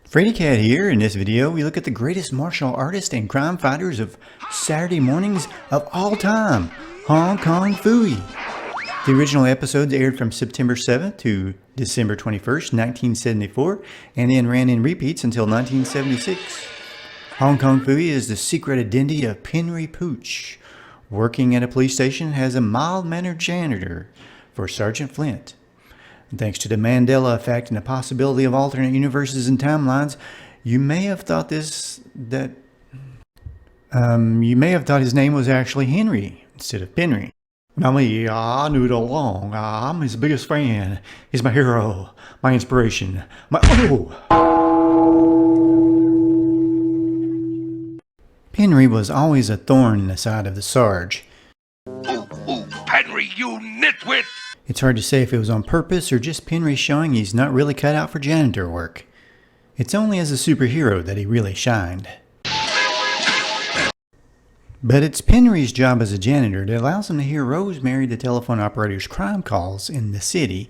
Freddy Cat here. In this video, we look at the greatest martial artists and crime fighters of Saturday mornings of all time, Hong Kong Phooey. The original episodes aired from September 7th to December 21st, 1974, and then ran in repeats until 1976. Hong Kong Phooey is the secret identity of Penry Pooch, working at a police station as a mild-mannered janitor for Sgt Flint. Thanks to the Mandela effect and the possibility of alternate universes and timelines, you may have thought his name was actually Henry instead of Penry. Now me, I knew it all along. I'm his biggest fan. He's my hero, my inspiration, Penry was always a thorn in the side of the Sarge. Penry, you nitwit! It's hard to say if it was on purpose or just Penry showing he's not really cut out for janitor work. It's only as a superhero that he really shined. But it's Penry's job as a janitor that allows him to hear Rosemary, the telephone operator's crime calls in the city,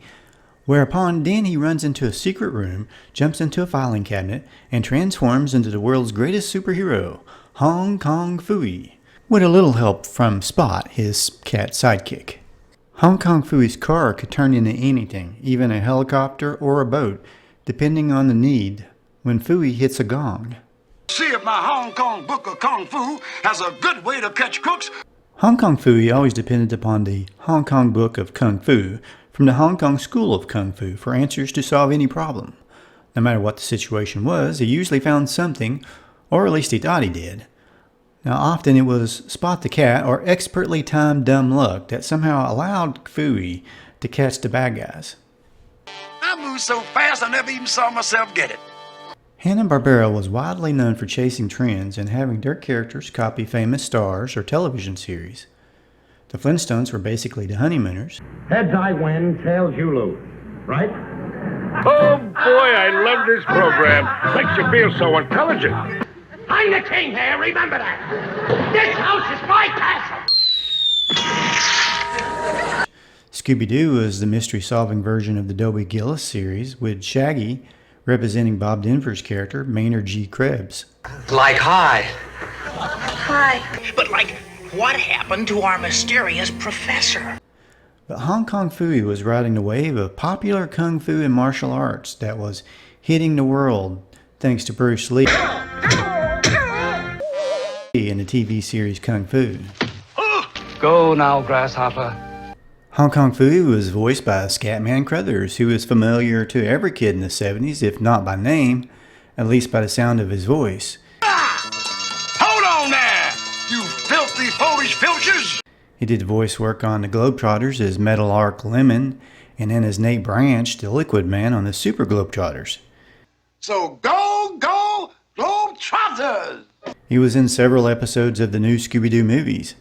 whereupon then he runs into a secret room, jumps into a filing cabinet, and transforms into the world's greatest superhero, Hong Kong Phooey, with a little help from Spot, his cat sidekick. Hong Kong Phooey's car could turn into anything, even a helicopter or a boat, depending on the need, when Phooey hits a gong. See if my Hong Kong book of Kung Fu has a good way to catch crooks. Hong Kong Phooey always depended upon the Hong Kong Book of Kung Fu from the Hong Kong School of Kung Fu for answers to solve any problem. No matter what the situation was, he usually found something, or at least he thought he did. Now often it was Spot the Cat or expertly timed dumb luck that somehow allowed Phooey to catch the bad guys. I moved so fast I never even saw myself get it. Hanna-Barbera was widely known for chasing trends and having their characters copy famous stars or television series. The Flintstones were basically the honeymooners. Heads I win, tails you lose. Right? Oh boy, I love this program. Makes you feel so intelligent. I'm the king here, remember that. This house is my castle. Scooby Doo was the mystery-solving version of the Dobie Gillis series, with Shaggy representing Bob Denver's character, Maynard G. Krebs. Like hi. Hi. But like, what happened to our mysterious professor? But Hong Kong Phooey was riding the wave of popular kung fu and martial arts that was hitting the world thanks to Bruce Lee in the TV series Kung Fu. Go now, grasshopper. Hong Kong Phooey was voiced by Scatman Crothers, who is familiar to every kid in the 70s, if not by name, at least by the sound of his voice. Hold on there, you filthy Polish filchers! He did voice work on the Globetrotters as Metal Arc Lemon, and then as Nate Branch, the Liquid Man, on the Super Globetrotters. So go, Globetrotters! He was in several episodes of the new Scooby Doo movies.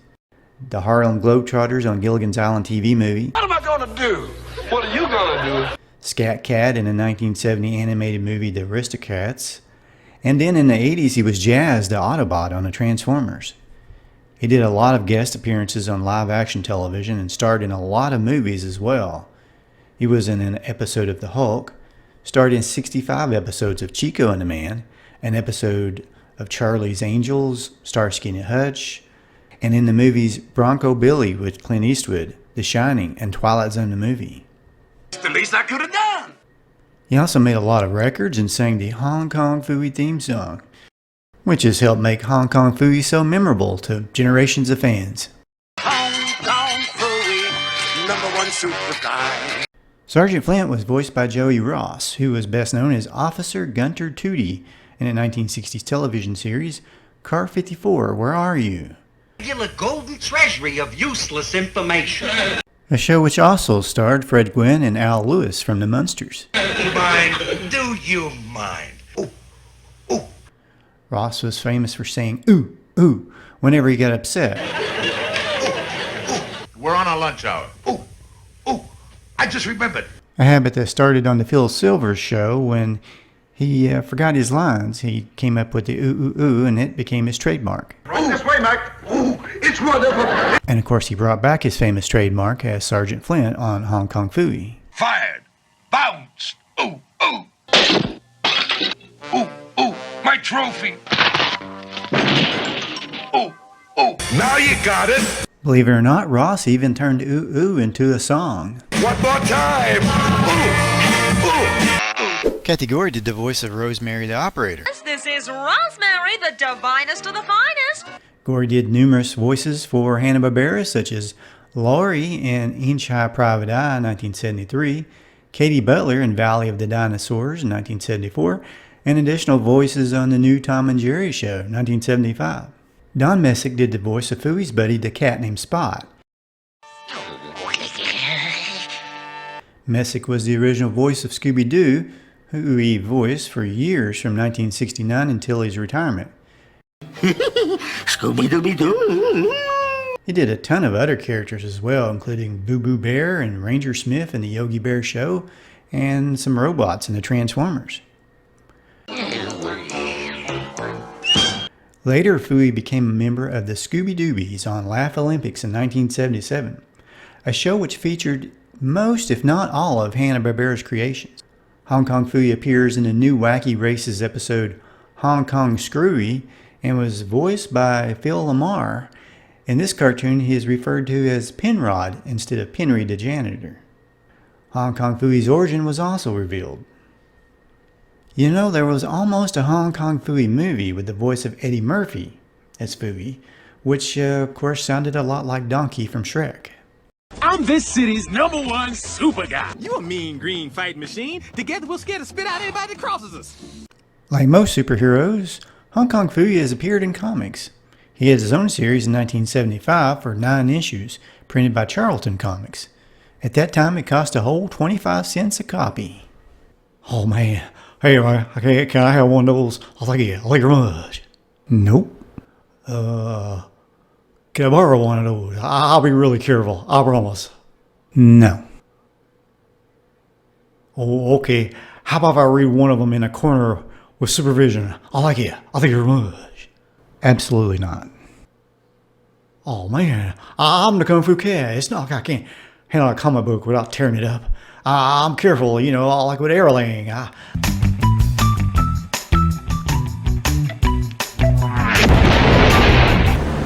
The Harlem Globetrotters on Gilligan's Island TV movie. What am I gonna do? What are you gonna do? Scat Cat in the 1970 animated movie The Aristocats. And then in the 80s he was Jazz, the Autobot on the Transformers. He did a lot of guest appearances on live-action television and starred in a lot of movies as well. He was in an episode of The Hulk, starred in 65 episodes of Chico and the Man, an episode of Charlie's Angels, Starsky and Hutch, and in the movies Bronco Billy with Clint Eastwood, The Shining, and Twilight Zone the movie. It's the least I could have done. He also made a lot of records and sang the Hong Kong Phooey theme song, which has helped make Hong Kong Phooey so memorable to generations of fans. Hong Kong Phooey, #1 super guy. Sgt Flint was voiced by Joey Ross, who was best known as Officer Gunter Tootie in the 1960s television series Car 54, Where Are You? A golden treasury of useless information. A show which also starred Fred Gwynn and Al Lewis from the Munsters. Do you mind? Ooh, ooh. Ross was famous for saying ooh, ooh, whenever he got upset. We're on our lunch hour. Ooh, I just remembered. A habit that started on the Phil Silvers show when he forgot his lines. He came up with the ooh, ooh, ooh, and it became his trademark. Right this way, Mac. Ooh, it's wonderful. And of course he brought back his famous trademark as Sgt Flint on Hong Kong Phooey. Fired. Bounced. Ooh, ooh. Ooh. trophy. Oh, now you got it. Believe it or not, Ross even turned ooh ooh into a song. One more time. Gori did the voice of Rosemary the operator. This is Rosemary, the divinest of the finest. Gori did numerous voices for Hanna-Barbera, such as Laurie in Inch High Private Eye in 1973, Katie Butler in Valley of the Dinosaurs in 1974, and additional voices on the new Tom and Jerry show in 1975. Don Messick did the voice of Phooey's buddy, the cat named Spot. Messick was the original voice of Scooby Doo, who he voiced for years from 1969 until his retirement. Scooby-Dooby-Doo. He did a ton of other characters as well, including Boo Boo Bear and Ranger Smith in the Yogi Bear Show, and some robots in the Transformers. Later, Phooey became a member of the Scooby Doobies on Laff-A-Lympics in 1977, a show which featured most, if not all, of Hanna-Barbera's creations. Hong Kong Phooey appears in the new Wacky Races episode Hong Kong Screwy and was voiced by Phil Lamar. In this cartoon, he is referred to as Penrod instead of Penry the janitor. Hong Kong Phooey's origin was also revealed. You know, there was almost a Hong Kong Phooey movie with the voice of Eddie Murphy as Phooey, which of course sounded a lot like Donkey from Shrek. I'm this city's #1 super guy. You a mean green fighting machine. Together we'll scare to spit out anybody that crosses us. Like most superheroes, Hong Kong Phooey has appeared in comics. He had his own series in 1975 for 9 issues, printed by Charlton Comics. At that time, it cost a whole 25 cents a copy. Oh man, hey, can I have one of those? I'll take it very much. Nope. Can I borrow one of those? I'll be really careful, I promise. No. Oh, okay. How about if I read one of them in a corner with supervision? I like it. I think very much. Absolutely not. Oh man, I'm the Kung Fu cat. It's not like I can't handle a comic book without tearing it up. I'm careful, you know, like with airling.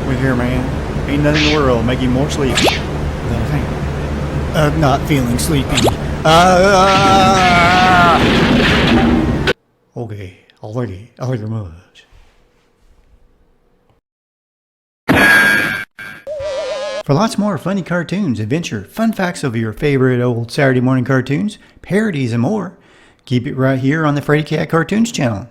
Look here, man. Ain't nothing in the world make you more sleepy than a thing of not feeling sleepy. Okay, I'll take it. I like it much. For lots more funny cartoons, adventure, fun facts of your favorite old Saturday morning cartoons, parodies, and more, keep it right here on the Freddy Cat Cartoons channel.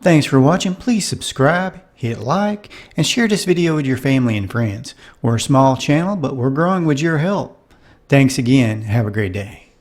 Thanks for watching. Please subscribe, hit like, and share this video with your family and friends. We're a small channel, but we're growing with your help. Thanks again. Have a great day.